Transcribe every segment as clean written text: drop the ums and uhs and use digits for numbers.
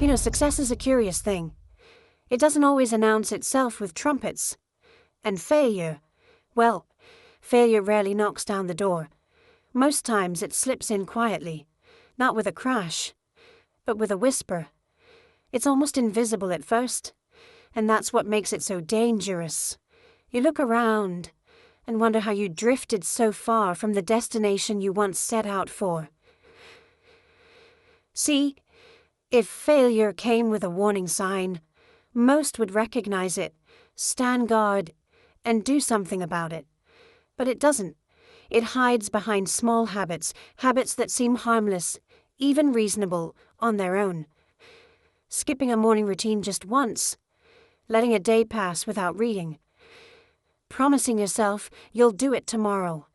Success is a curious thing. It doesn't always announce itself with trumpets. And failure, well, failure rarely knocks down the door. Most times it slips in quietly, not with a crash, but with a whisper. It's almost invisible at first, and that's what makes it so dangerous. You look around and wonder how you drifted so far from the destination you once set out for. See, if failure came with a warning sign, most would recognize it, stand guard, and do something about it. But it doesn't. It hides behind small habits that seem harmless, even reasonable, on their own. Skipping a morning routine just once, letting a day pass without reading, promising yourself you'll do it tomorrow.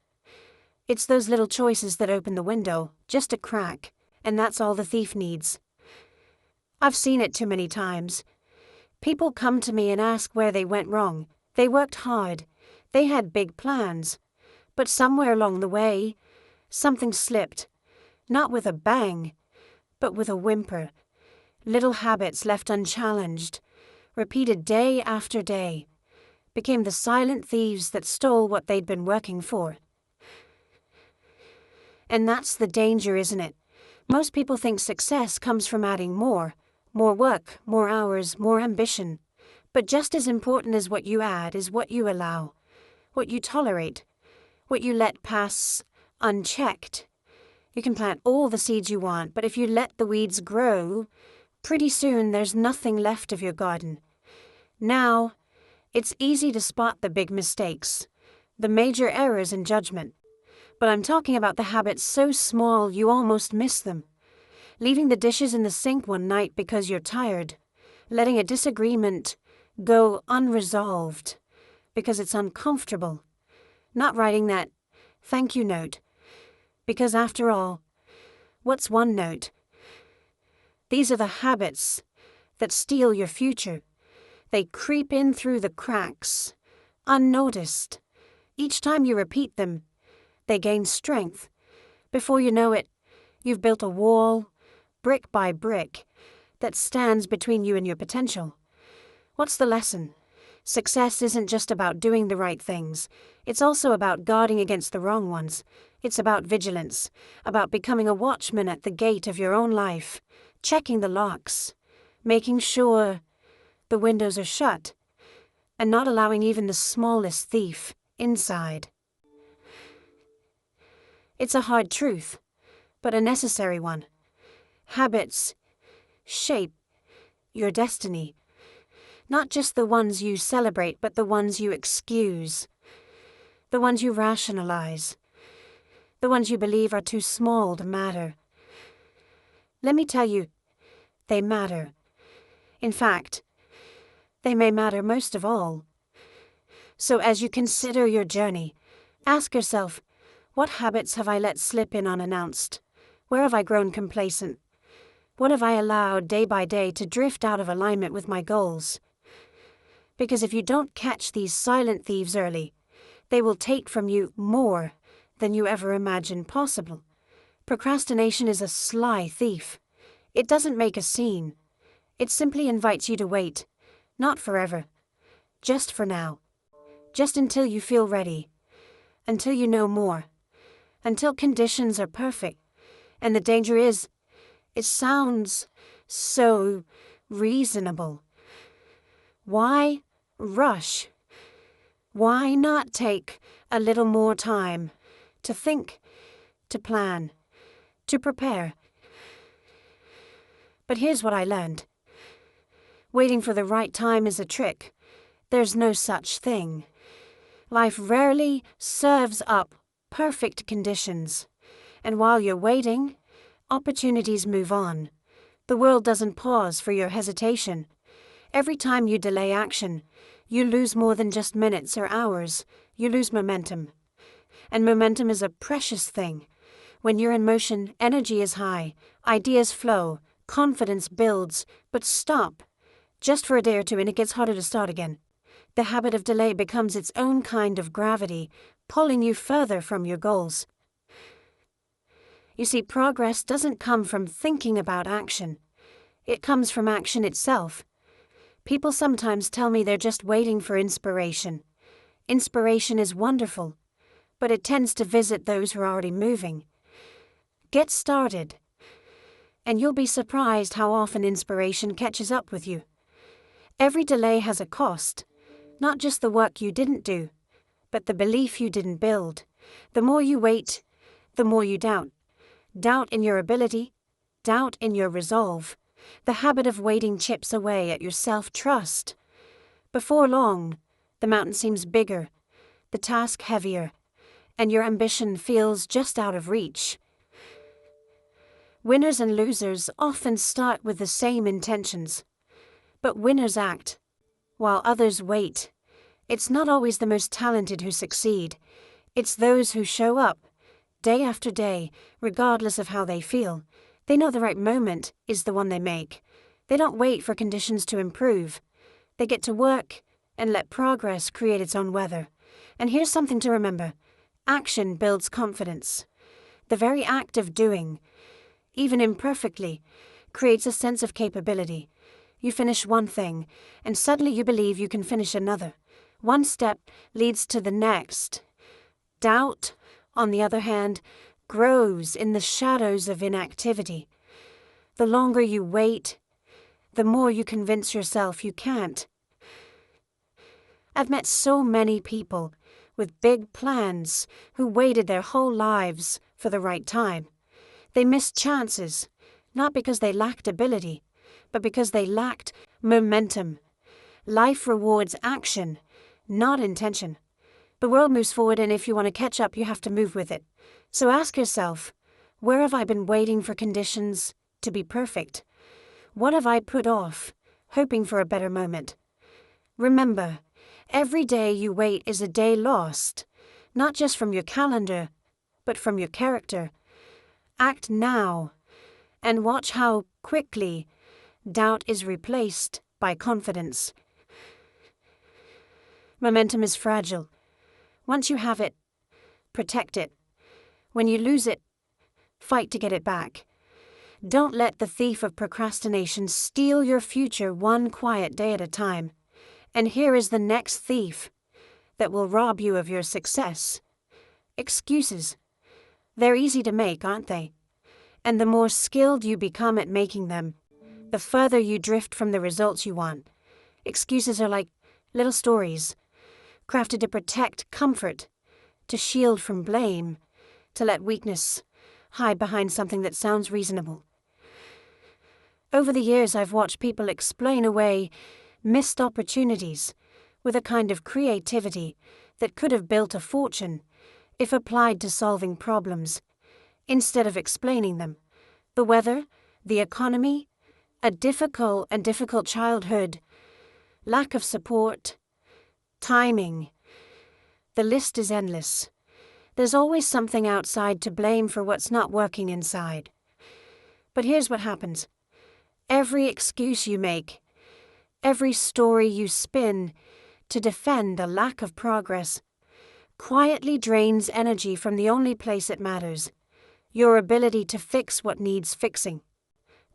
It's those little choices that open the window, just a crack, and that's all the thief needs. I've seen it too many times. People come to me and ask where they went wrong. They worked hard. They had big plans. But somewhere along the way, something slipped. Not with a bang, but with a whimper. Little habits left unchallenged, repeated day after day, became the silent thieves that stole what they'd been working for. And that's the danger, isn't it? Most people think success comes from adding more work, more hours, more ambition. But just as important as what you add is what you allow, what you tolerate, what you let pass unchecked. You can plant all the seeds you want, but if you let the weeds grow, pretty soon there's nothing left of your garden. Now, it's easy to spot the big mistakes, the major errors in judgment. But I'm talking about the habits so small you almost miss them. Leaving the dishes in the sink one night because you're tired. Letting a disagreement go unresolved because it's uncomfortable. Not writing that thank you note. Because after all, what's one note? These are the habits that steal your future. They creep in through the cracks, unnoticed. Each time you repeat them, they gain strength. Before you know it, you've built a wall, brick by brick, that stands between you and your potential. What's the lesson? Success isn't just about doing the right things. It's also about guarding against the wrong ones. It's about vigilance, about becoming a watchman at the gate of your own life, checking the locks, making sure the windows are shut, and not allowing even the smallest thief inside. It's a hard truth, but a necessary one. Habits shape your destiny. Not just the ones you celebrate, but the ones you excuse. The ones you rationalize. The ones you believe are too small to matter. Let me tell you, they matter. In fact, they may matter most of all. So as you consider your journey, ask yourself, what habits have I let slip in unannounced? Where have I grown complacent? What have I allowed day by day to drift out of alignment with my goals? Because if you don't catch these silent thieves early, they will take from you more than you ever imagined possible. Procrastination is a sly thief. It doesn't make a scene. It simply invites you to wait, not forever, just for now, just until you feel ready, until you know more, until conditions are perfect. And the danger is, it sounds so reasonable. Why rush? Why not take a little more time to think, to plan, to prepare? But here's what I learned. Waiting for the right time is a trick. There's no such thing. Life rarely serves up perfect conditions. And while you're waiting, opportunities move on. The world doesn't pause for your hesitation. Every time you delay action, you lose more than just minutes or hours. You lose momentum. And momentum is a precious thing. When you're in motion, energy is high, ideas flow, confidence builds, but stop. Just for a day or two and it gets harder to start again. The habit of delay becomes its own kind of gravity, pulling you further from your goals. You see, progress doesn't come from thinking about action. It comes from action itself. People sometimes tell me they're just waiting for inspiration. Inspiration is wonderful, but it tends to visit those who are already moving. Get started, and you'll be surprised how often inspiration catches up with you. Every delay has a cost, not just the work you didn't do, but the belief you didn't build. The more you wait, the more you doubt. Doubt in your ability, doubt in your resolve. The habit of waiting chips away at your self-trust. Before long, the mountain seems bigger, the task heavier, and your ambition feels just out of reach. Winners and losers often start with the same intentions, but winners act, while others wait. It's not always the most talented who succeed. It's those who show up, day after day, regardless of how they feel. They know the right moment is the one they make. They don't wait for conditions to improve. They get to work and let progress create its own weather. And here's something to remember. Action builds confidence. The very act of doing, even imperfectly, creates a sense of capability. You finish one thing, and suddenly you believe you can finish another. One step leads to the next. Doubt, on the other hand, grows in the shadows of inactivity. The longer you wait, the more you convince yourself you can't. I've met so many people with big plans who waited their whole lives for the right time. They missed chances, not because they lacked ability, but because they lacked momentum. Life rewards action, not intention. The world moves forward, and if you want to catch up, you have to move with it. So ask yourself, where have I been waiting for conditions to be perfect? What have I put off, hoping for a better moment? Remember, every day you wait is a day lost, not just from your calendar, but from your character. Act now, and watch how quickly doubt is replaced by confidence. Momentum is fragile. Once you have it, protect it. When you lose it, fight to get it back. Don't let the thief of procrastination steal your future one quiet day at a time. And here is the next thief that will rob you of your success. Excuses. They're easy to make, aren't they? And the more skilled you become at making them, the further you drift from the results you want. Excuses are like little stories, crafted to protect comfort, to shield from blame, to let weakness hide behind something that sounds reasonable. Over the years, I've watched people explain away missed opportunities with a kind of creativity that could have built a fortune if applied to solving problems, instead of explaining them. The weather, the economy, a difficult childhood, lack of support, timing. The list is endless. There's always something outside to blame for what's not working inside. But here's what happens. Every excuse you make, every story you spin to defend a lack of progress, quietly drains energy from the only place it matters, your ability to fix what needs fixing.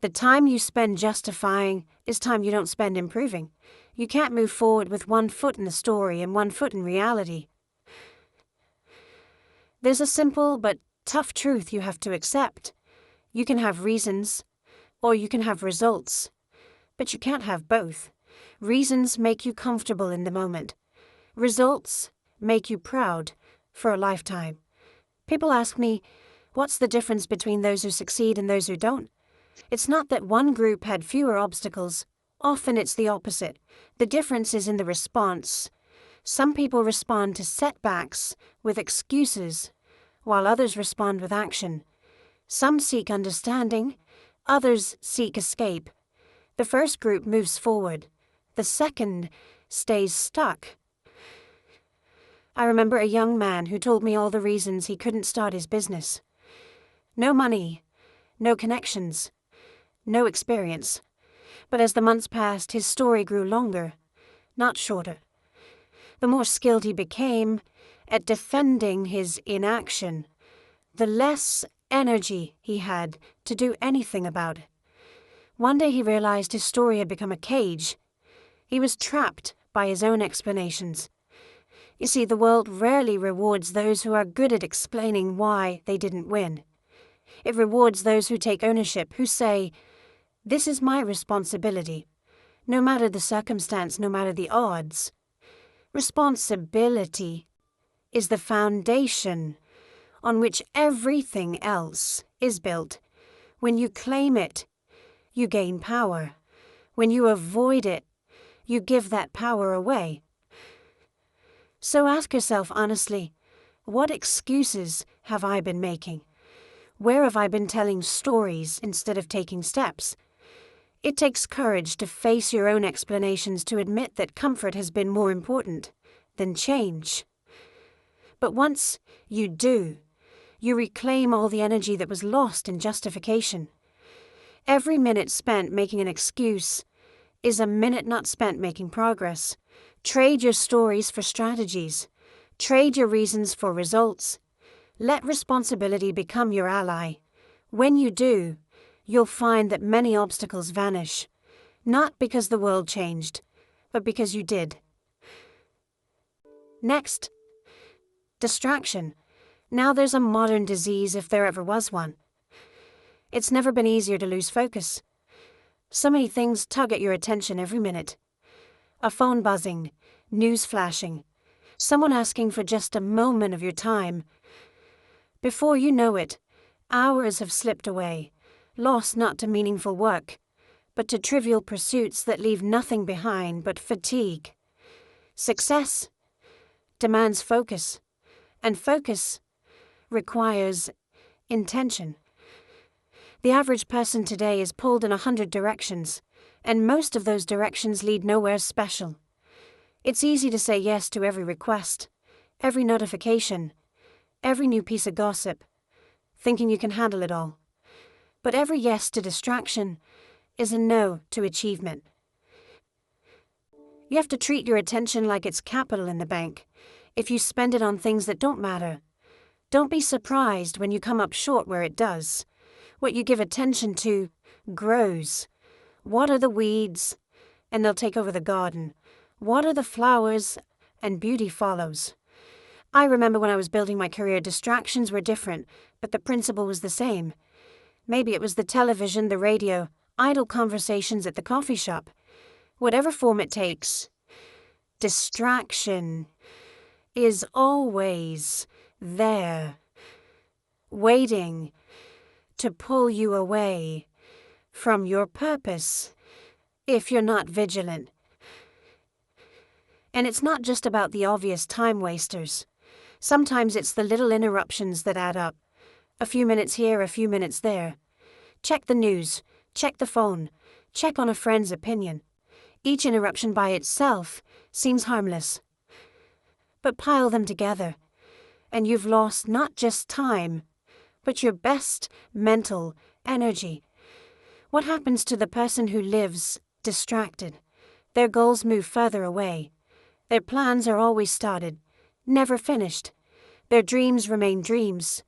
The time you spend justifying is time you don't spend improving. You can't move forward with one foot in the story and one foot in reality. There's a simple but tough truth you have to accept. You can have reasons, or you can have results, but you can't have both. Reasons make you comfortable in the moment. Results make you proud for a lifetime. People ask me, what's the difference between those who succeed and those who don't? It's not that one group had fewer obstacles. Often it's the opposite. The difference is in the response. Some people respond to setbacks with excuses, while others respond with action. Some seek understanding, others seek escape. The first group moves forward. The second stays stuck. I remember a young man who told me all the reasons he couldn't start his business. No money, no connections, no experience. But as the months passed, his story grew longer, not shorter. The more skilled he became at defending his inaction, the less energy he had to do anything about it. One day he realized his story had become a cage. He was trapped by his own explanations. You see, the world rarely rewards those who are good at explaining why they didn't win. It rewards those who take ownership, who say, "This is my responsibility," no matter the circumstance, no matter the odds. Responsibility is the foundation on which everything else is built. When you claim it, you gain power. When you avoid it, you give that power away. So ask yourself honestly, what excuses have I been making? Where have I been telling stories instead of taking steps? It takes courage to face your own explanations, to admit that comfort has been more important than change. But once you do, you reclaim all the energy that was lost in justification. Every minute spent making an excuse is a minute not spent making progress. Trade your stories for strategies. Trade your reasons for results. Let responsibility become your ally. When you do, you'll find that many obstacles vanish, not because the world changed, but because you did. Next, distraction. Now there's a modern disease if there ever was one. It's never been easier to lose focus. So many things tug at your attention every minute. A phone buzzing, news flashing, someone asking for just a moment of your time. Before you know it, hours have slipped away, lost not to meaningful work, but to trivial pursuits that leave nothing behind but fatigue. Success demands focus, and focus requires intention. The average person today is pulled in 100 directions, and most of those directions lead nowhere special. It's easy to say yes to every request, every notification, every new piece of gossip, thinking you can handle it all. But every yes to distraction is a no to achievement. You have to treat your attention like it's capital in the bank. If you spend it on things that don't matter, don't be surprised when you come up short where it does. What you give attention to grows. Water the weeds, and they'll take over the garden. Water the flowers, and beauty follows. I remember when I was building my career, distractions were different, but the principle was the same. Maybe it was the television, the radio, idle conversations at the coffee shop. Whatever form it takes, distraction is always there, waiting to pull you away from your purpose if you're not vigilant. And it's not just about the obvious time wasters. Sometimes it's the little interruptions that add up. A few minutes here, a few minutes there. Check the news, check the phone, check on a friend's opinion. Each interruption by itself seems harmless. But pile them together, and you've lost not just time, but your best mental energy. What happens to the person who lives distracted? Their goals move further away. Their plans are always started, never finished. Their dreams remain dreams,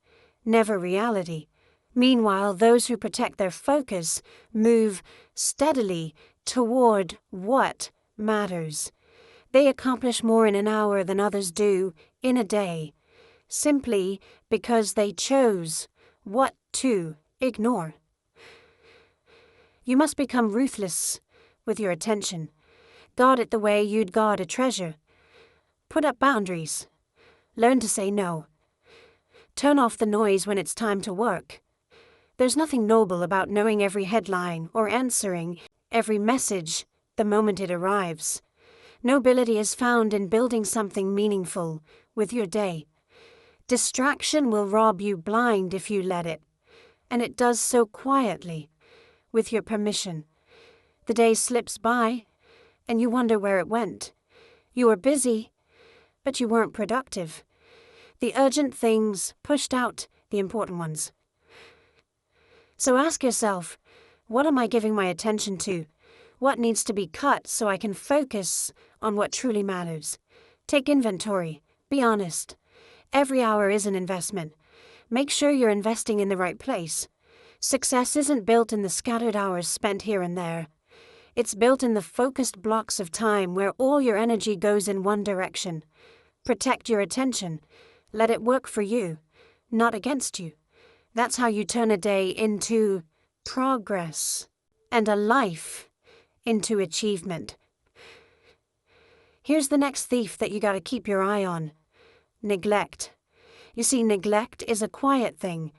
never reality. Meanwhile, those who protect their focus move steadily toward what matters. They accomplish more in an hour than others do in a day, simply because they chose what to ignore. You must become ruthless with your attention. Guard it the way you'd guard a treasure. Put up boundaries. Learn to say no. Turn off the noise when it's time to work. There's nothing noble about knowing every headline or answering every message the moment it arrives. Nobility is found in building something meaningful with your day. Distraction will rob you blind if you let it, and it does so quietly, with your permission. The day slips by, and you wonder where it went. You were busy, but you weren't productive. The urgent things pushed out the important ones. So ask yourself, what am I giving my attention to? What needs to be cut so I can focus on what truly matters? Take inventory. Be honest. Every hour is an investment. Make sure you're investing in the right place. Success isn't built in the scattered hours spent here and there. It's built in the focused blocks of time where all your energy goes in one direction. Protect your attention. Let it work for you, not against you. That's how you turn a day into progress and a life into achievement. Here's the next thief that you gotta keep your eye on. Neglect. You see, neglect is a quiet thing.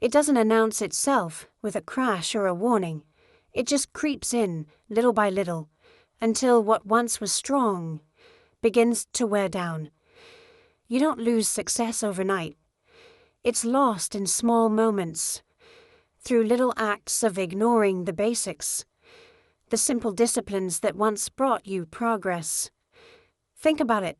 It doesn't announce itself with a crash or a warning. It just creeps in, little by little, until what once was strong begins to wear down. You don't lose success overnight. It's lost in small moments, through little acts of ignoring the basics, the simple disciplines that once brought you progress. Think about it.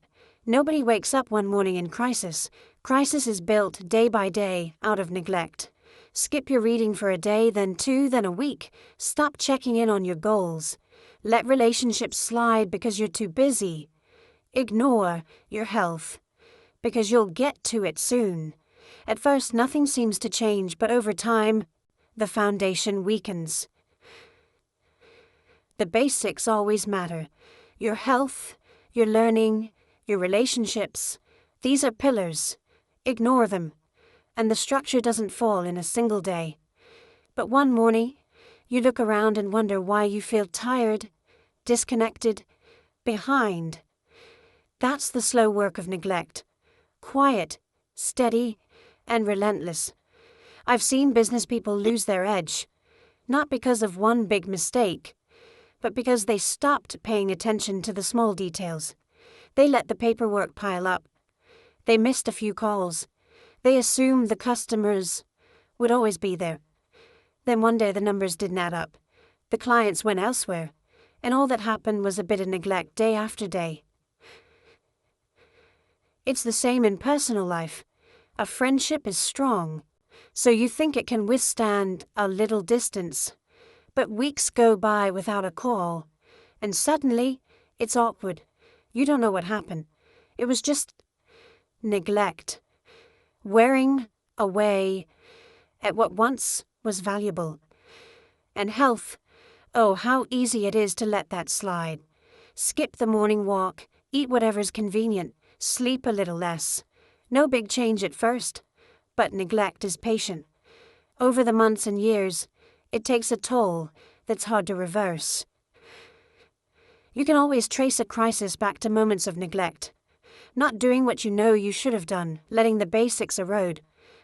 Nobody wakes up one morning in crisis. Crisis is built day by day out of neglect. Skip your reading for a day, then 2, then a week. Stop checking in on your goals. Let relationships slide because you're too busy. Ignore your health because you'll get to it soon. At first, nothing seems to change, but over time, the foundation weakens. The basics always matter. Your health, your learning, your relationships, these are pillars. Ignore them, and the structure doesn't fall in a single day. But one morning, you look around and wonder why you feel tired, disconnected, behind. That's the slow work of neglect. Quiet, steady, and relentless. I've seen business people lose their edge, not because of one big mistake, but because they stopped paying attention to the small details. They let the paperwork pile up. They missed a few calls. They assumed the customers would always be there. Then one day the numbers didn't add up. The clients went elsewhere, and all that happened was a bit of neglect day after day. It's the same in personal life. A friendship is strong, so you think it can withstand a little distance. But weeks go by without a call, and suddenly it's awkward. You don't know what happened. It was just neglect, wearing away at what once was valuable. And health, oh, how easy it is to let that slide. Skip the morning walk, eat whatever's convenient, sleep a little less. No big change at first, but neglect is patient. Over the months and years, it takes a toll that's hard to reverse. You can always trace a crisis back to moments of neglect. Not doing what you know you should have done, letting the basics erode.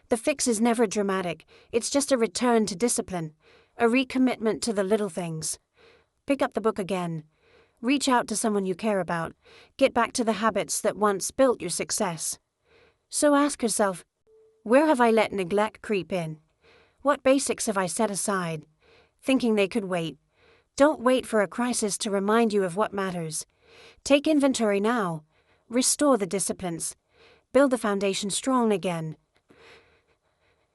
The fix is never dramatic. It's just a return to discipline, a recommitment to the little things. Pick up the book again. Reach out to someone you care about. Get back to the habits that once built your success. So ask yourself, where have I let neglect creep in? What basics have I set aside, thinking they could wait? Don't wait for a crisis to remind you of what matters. Take inventory now. Restore the disciplines. Build the foundation strong again.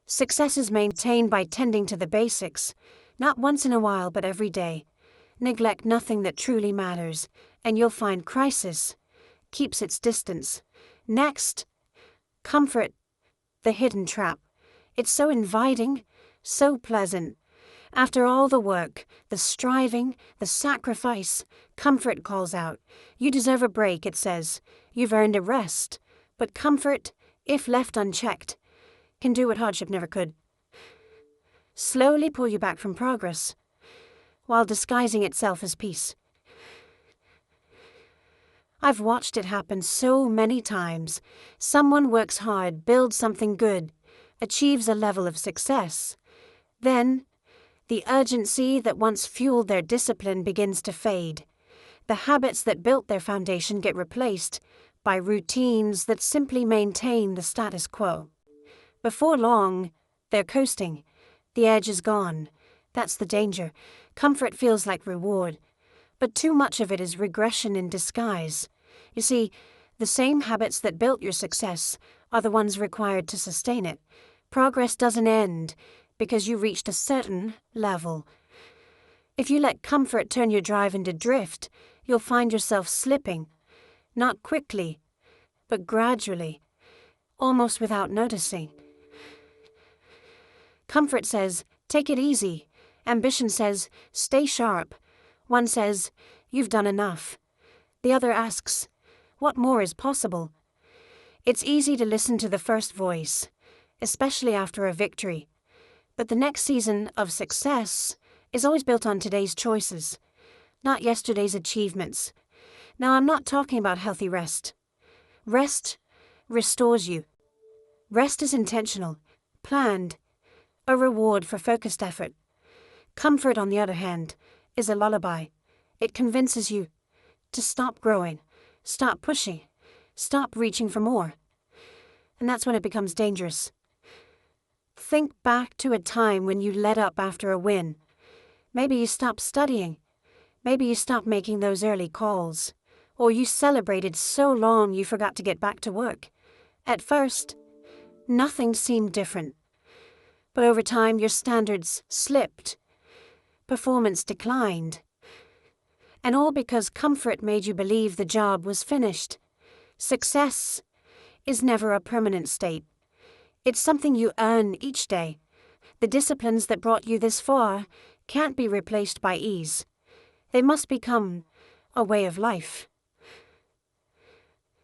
Success is maintained by tending to the basics, not once in a while but every day. Neglect nothing that truly matters, and you'll find crisis keeps its distance. Next, comfort, the hidden trap. It's so inviting, so pleasant. After all the work, the striving, the sacrifice, comfort calls out. You deserve a break, it says. You've earned a rest. But comfort, if left unchecked, can do what hardship never could. Slowly pull you back from progress, while disguising itself as peace. I've watched it happen so many times. Someone works hard, builds something good, achieves a level of success. Then, the urgency that once fueled their discipline begins to fade. The habits that built their foundation get replaced by routines that simply maintain the status quo. Before long, they're coasting. The edge is gone. That's the danger. Comfort feels like reward, but too much of it is regression in disguise. You see, the same habits that built your success are the ones required to sustain it. Progress doesn't end because you reached a certain level. If you let comfort turn your drive into drift, you'll find yourself slipping, not quickly, but gradually, almost without noticing. Comfort says, Take it easy. Ambition says, stay sharp. One says, you've done enough. The other asks, what more is possible? It's easy to listen to the first voice, especially after a victory. But the next season of success is always built on today's choices, not yesterday's achievements. Now, I'm not talking about healthy rest. Rest restores you. Rest is intentional, planned, a reward for focused effort. Comfort, on the other hand, is a lullaby. It convinces you to stop growing, stop pushing, stop reaching for more. And that's when it becomes dangerous. Think back to a time when you let up after a win. Maybe you stopped studying. Maybe you stopped making those early calls. Or you celebrated so long you forgot to get back to work. At first, nothing seemed different. But over time, your standards slipped. Performance declined. And all because comfort made you believe the job was finished. Success is never a permanent state. It's something you earn each day. The disciplines that brought you this far can't be replaced by ease. They must become a way of life.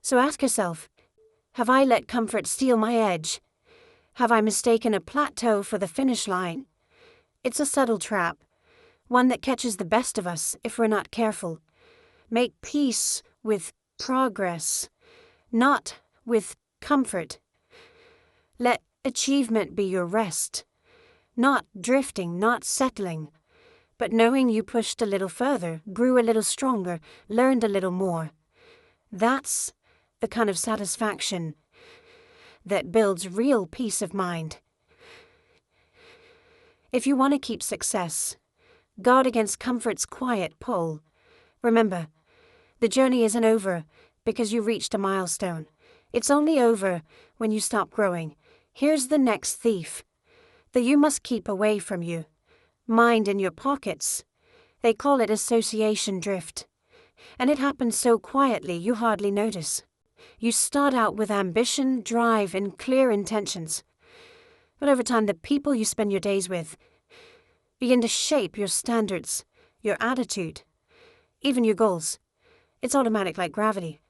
So ask yourself, have I let comfort steal my edge? Have I mistaken a plateau for the finish line? It's a subtle trap, one that catches the best of us if we're not careful. Make peace with progress, not with comfort. Let achievement be your rest, not drifting, not settling, but knowing you pushed a little further, grew a little stronger, learned a little more. That's the kind of satisfaction that builds real peace of mind. If you want to keep success, guard against comfort's quiet pull. Remember, the journey isn't over because you reached a milestone. It's only over when you stop growing. Here's the next thief that you must keep away from you. Mind in your pockets. They call it association drift. And it happens so quietly you hardly notice. You start out with ambition, drive, and clear intentions. But over time, the people you spend your days with begin to shape your standards, your attitude, even your goals. It's automatic like gravity.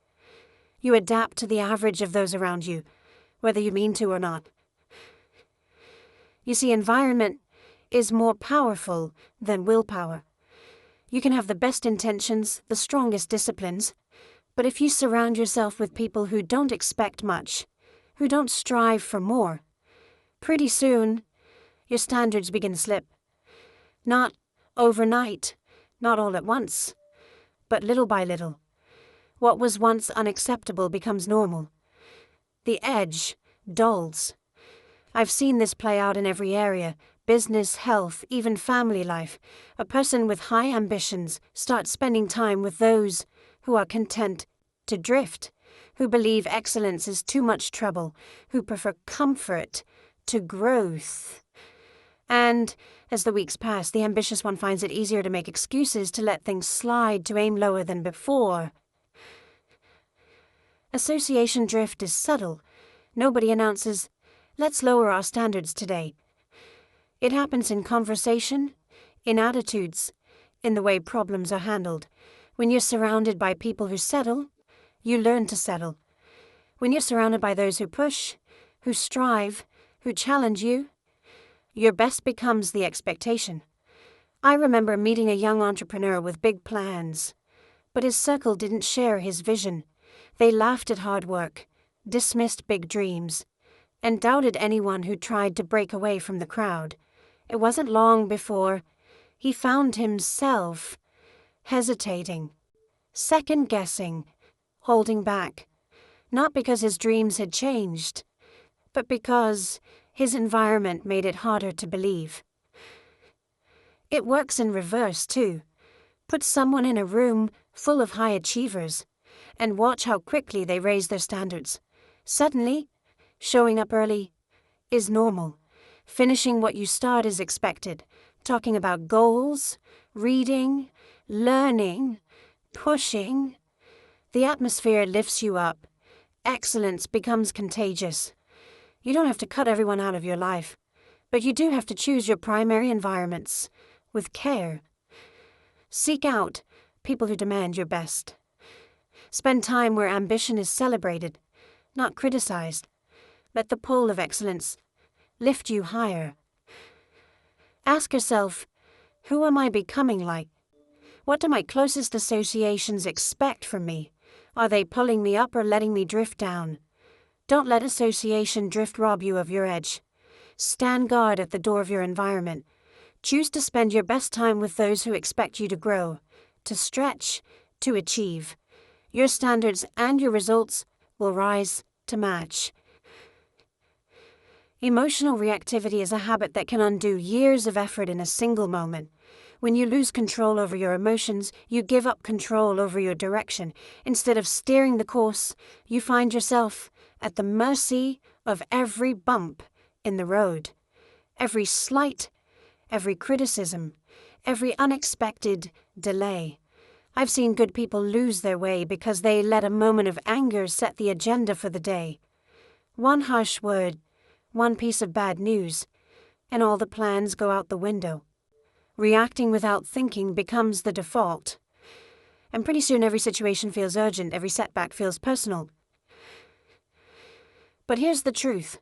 You adapt to the average of those around you, whether you mean to or not. You see, environment is more powerful than willpower. You can have the best intentions, the strongest disciplines, but if you surround yourself with people who don't expect much, who don't strive for more, pretty soon your standards begin to slip. Not overnight, not all at once, but little by little. What was once unacceptable becomes normal. The edge dulls. I've seen this play out in every area: business, health, even family life. A person with high ambitions starts spending time with those who are content to drift, who believe excellence is too much trouble, who prefer comfort to growth. And as the weeks pass, the ambitious one finds it easier to make excuses, to let things slide, to aim lower than before. Association drift is subtle. Nobody announces, let's lower our standards today. It happens in conversation, in attitudes, in the way problems are handled. When you're surrounded by people who settle, you learn to settle. When you're surrounded by those who push, who strive, who challenge you, your best becomes the expectation. I remember meeting a young entrepreneur with big plans, but his circle didn't share his vision. They laughed at hard work, dismissed big dreams, and doubted anyone who tried to break away from the crowd. It wasn't long before he found himself hesitating, second-guessing, holding back, not because his dreams had changed, but because his environment made it harder to believe. It works in reverse, too. Put someone in a room full of high achievers and watch how quickly they raise their standards. Suddenly, showing up early is normal. Finishing what you start is expected. Talking about goals, reading, learning, pushing. The atmosphere lifts you up. Excellence becomes contagious. You don't have to cut everyone out of your life, But you do have to choose your primary environments with care. Seek out people who demand your best. Spend time where ambition is celebrated, not criticized. Let the pull of excellence lift you higher. Ask yourself, who am I becoming like? What do my closest associations expect from me? Are they pulling me up or letting me drift down? Don't let association drift rob you of your edge. Stand guard at the door of your environment. Choose to spend your best time with those who expect you to grow, to stretch, to achieve. Your standards and your results will rise to match. Emotional reactivity is a habit that can undo years of effort in a single moment. When you lose control over your emotions, you give up control over your direction. Instead of steering the course, you find yourself at the mercy of every bump in the road, every slight, every criticism, every unexpected delay. I've seen good people lose their way because they let a moment of anger set the agenda for the day. One harsh word, one piece of bad news, and all the plans go out the window. Reacting without thinking becomes the default. And pretty soon every situation feels urgent, every setback feels personal. But here's the truth.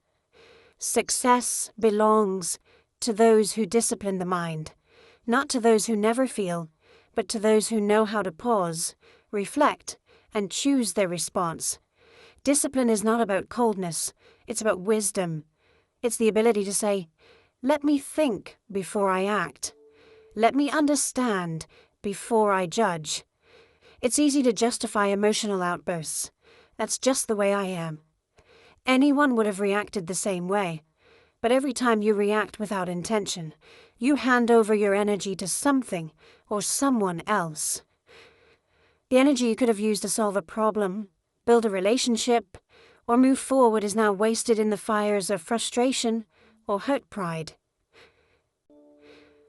Success belongs to those who discipline the mind, not to those who never feel, but to those who know how to pause, reflect, and choose their response. Discipline is not about coldness, it's about wisdom. It's the ability to say, let me think before I act. Let me understand before I judge. It's easy to justify emotional outbursts. That's just the way I am. Anyone would have reacted the same way. But every time you react without intention, you hand over your energy to something or someone else. The energy you could have used to solve a problem, build a relationship, or move forward is now wasted in the fires of frustration or hurt pride.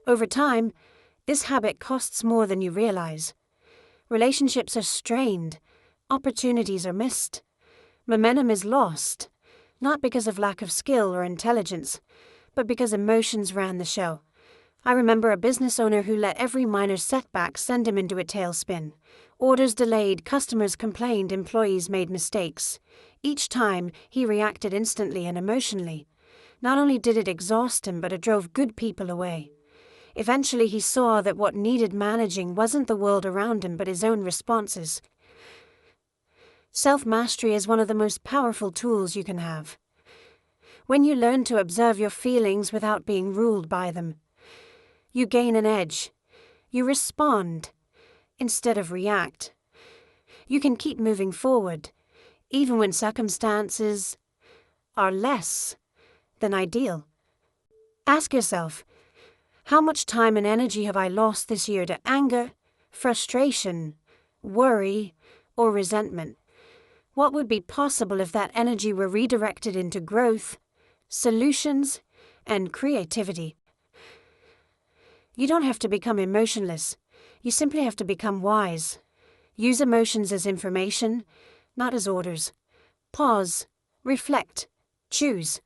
Over time, this habit costs more than you realize. Relationships are strained, opportunities are missed, momentum is lost, not because of lack of skill or intelligence, but because emotions ran the show. I remember a business owner who let every minor setback send him into a tailspin. Orders delayed, customers complained, employees made mistakes. Each time, he reacted instantly and emotionally. Not only did it exhaust him, but it drove good people away. Eventually, he saw that what needed managing wasn't the world around him, but his own responses. Self-mastery is one of the most powerful tools you can have. When you learn to observe your feelings without being ruled by them, you gain an edge. You respond instead of react. You can keep moving forward, even when circumstances are less than ideal. Ask yourself, how much time and energy have I lost this year to anger, frustration, worry, or resentment? What would be possible if that energy were redirected into growth, solutions, and creativity? You don't have to become emotionless. You simply have to become wise. Use emotions as information, not as orders. Pause, reflect, choose.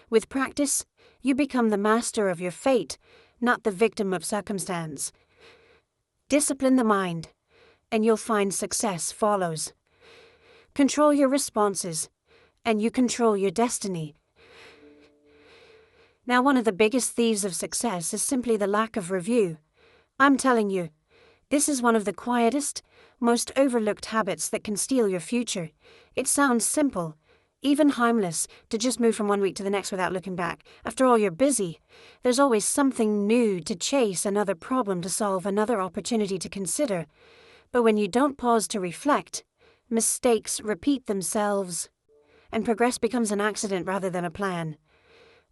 With practice, you become the master of your fate, not the victim of circumstance. Discipline the mind, and you'll find success follows. Control your responses, and you control your destiny. Now, one of the biggest thieves of success is simply the lack of review. I'm telling you, this is one of the quietest, most overlooked habits that can steal your future. It sounds simple, even harmless, to just move from one week to the next without looking back. After all, you're busy. There's always something new to chase, another problem to solve, another opportunity to consider. But when you don't pause to reflect, mistakes repeat themselves, and progress becomes an accident rather than a plan.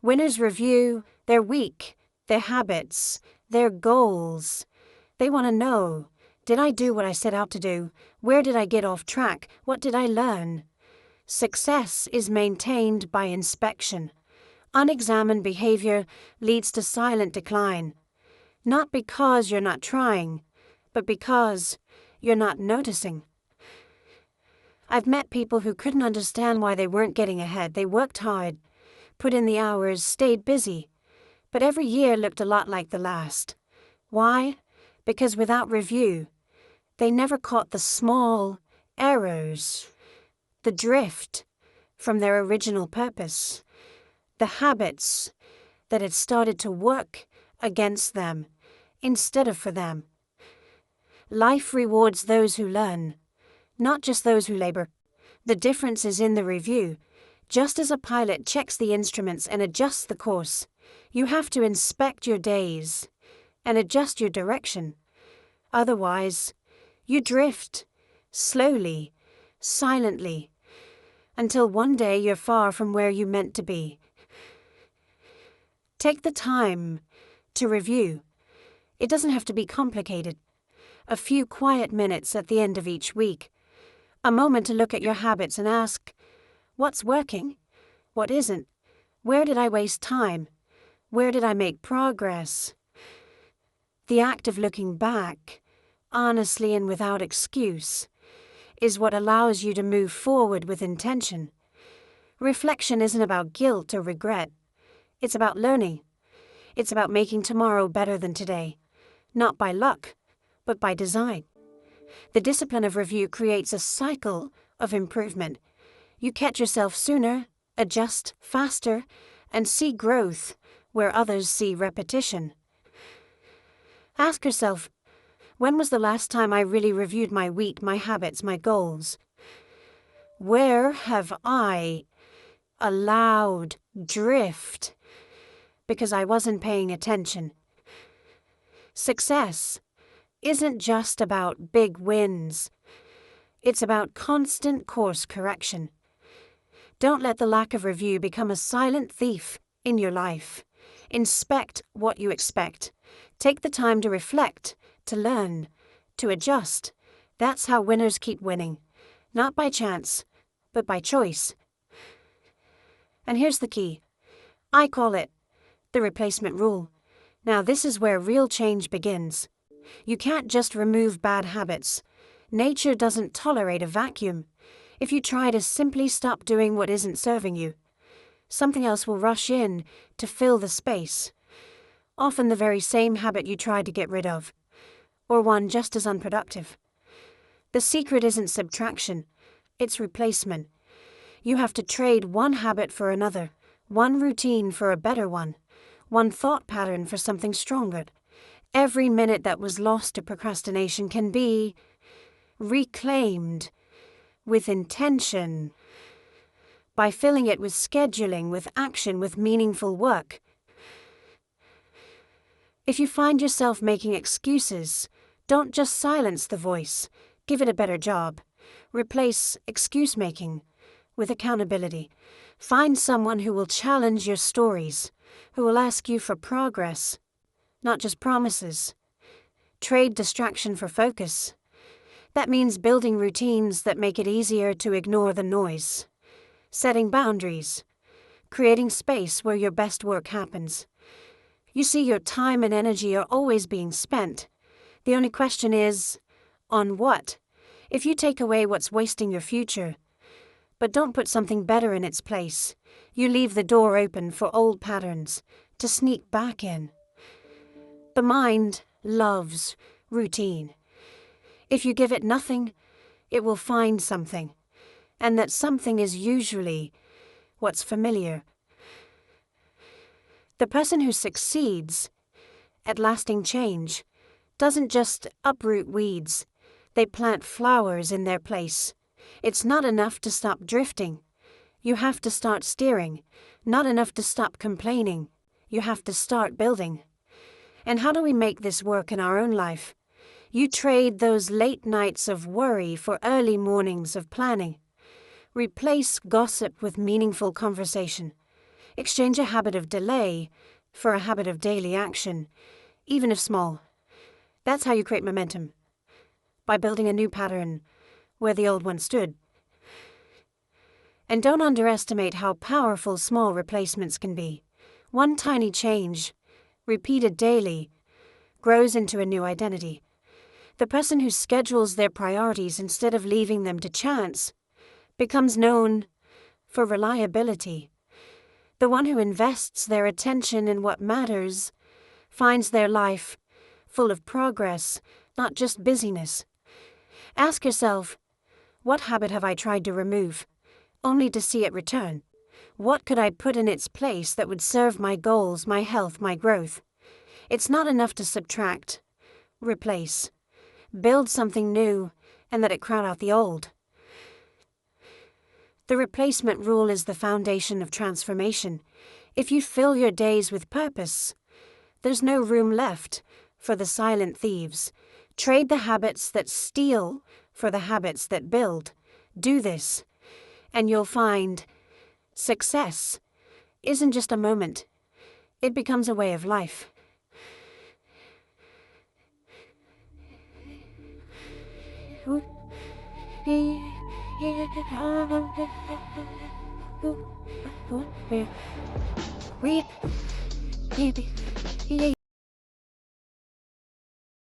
Winners review their week, their habits, their goals. They want to know, did I do what I set out to do? Where did I get off track? What did I learn? Success is maintained by inspection. Unexamined behavior leads to silent decline. Not because you're not trying, but because you're not noticing. I've met people who couldn't understand why they weren't getting ahead. They worked hard, put in the hours, stayed busy, But every year looked a lot like the last. Why? Because without review, they never caught the small errors, the drift from their original purpose, the habits that had started to work against them instead of for them. Life rewards those who learn, not just those who labor. The difference is in the review. Just as a pilot checks the instruments and adjusts the course, you have to inspect your days and adjust your direction. Otherwise, you drift, slowly, silently, until one day you're far from where you meant to be. Take the time to review. It doesn't have to be complicated. A few quiet minutes at the end of each week. A moment to look at your habits and ask, what's working? What isn't? Where did I waste time? Where did I make progress? The act of looking back, honestly and without excuse, is what allows you to move forward with intention. Reflection isn't about guilt or regret. It's about learning. It's about making tomorrow better than today, not by luck, but by design. The discipline of review creates a cycle of improvement. You catch yourself sooner, adjust faster, and see growth where others see repetition. Ask yourself, when was the last time I really reviewed my week, my habits, my goals? Where have I allowed drift because I wasn't paying attention? Success isn't just about big wins. It's about constant course correction. Don't let the lack of review become a silent thief in your life. Inspect what you expect. Take the time to reflect, to learn, to adjust. That's how winners keep winning. Not by chance, but by choice. And here's the key. I call it the replacement rule. Now this is where real change begins. You can't just remove bad habits. Nature doesn't tolerate a vacuum. If you try to simply stop doing what isn't serving you, something else will rush in to fill the space. Often the very same habit you tried to get rid of, or one just as unproductive. The secret isn't subtraction, it's replacement. You have to trade one habit for another, one routine for a better one thought pattern for something stronger. Every minute that was lost to procrastination can be reclaimed with intention, by filling it with scheduling, with action, with meaningful work. If you find yourself making excuses, don't just silence the voice, give it a better job. Replace excuse-making with accountability. Find someone who will challenge your stories, who will ask you for progress, not just promises. Trade distraction for focus. That means building routines that make it easier to ignore the noise. Setting boundaries. Creating space where your best work happens. You see, your time and energy are always being spent. The only question is, on what? If you take away what's wasting your future, but don't put something better in its place, you leave the door open for old patterns to sneak back in. The mind loves routine. If you give it nothing, it will find something, and that something is usually what's familiar. The person who succeeds at lasting change doesn't just uproot weeds, they plant flowers in their place. It's not enough to stop drifting. You have to start steering. Not enough to stop complaining. You have to start building. And how do we make this work in our own life? You trade those late nights of worry for early mornings of planning. Replace gossip with meaningful conversation. Exchange a habit of delay for a habit of daily action, even if small. That's how you create momentum, by building a new pattern where the old one stood. And don't underestimate how powerful small replacements can be. One tiny change, repeated daily, grows into a new identity. The person who schedules their priorities instead of leaving them to chance becomes known for reliability. The one who invests their attention in what matters finds their life full of progress, not just busyness. Ask yourself, what habit have I tried to remove, only to see it return? What could I put in its place that would serve my goals, my health, my growth? It's not enough to subtract. Replace. Build something new, and let it crowd out the old. The replacement rule is the foundation of transformation. If you fill your days with purpose, there's no room left for the silent thieves. Trade the habits that steal for the habits that build. Do this, and you'll find success isn't just a moment. It becomes a way of life. We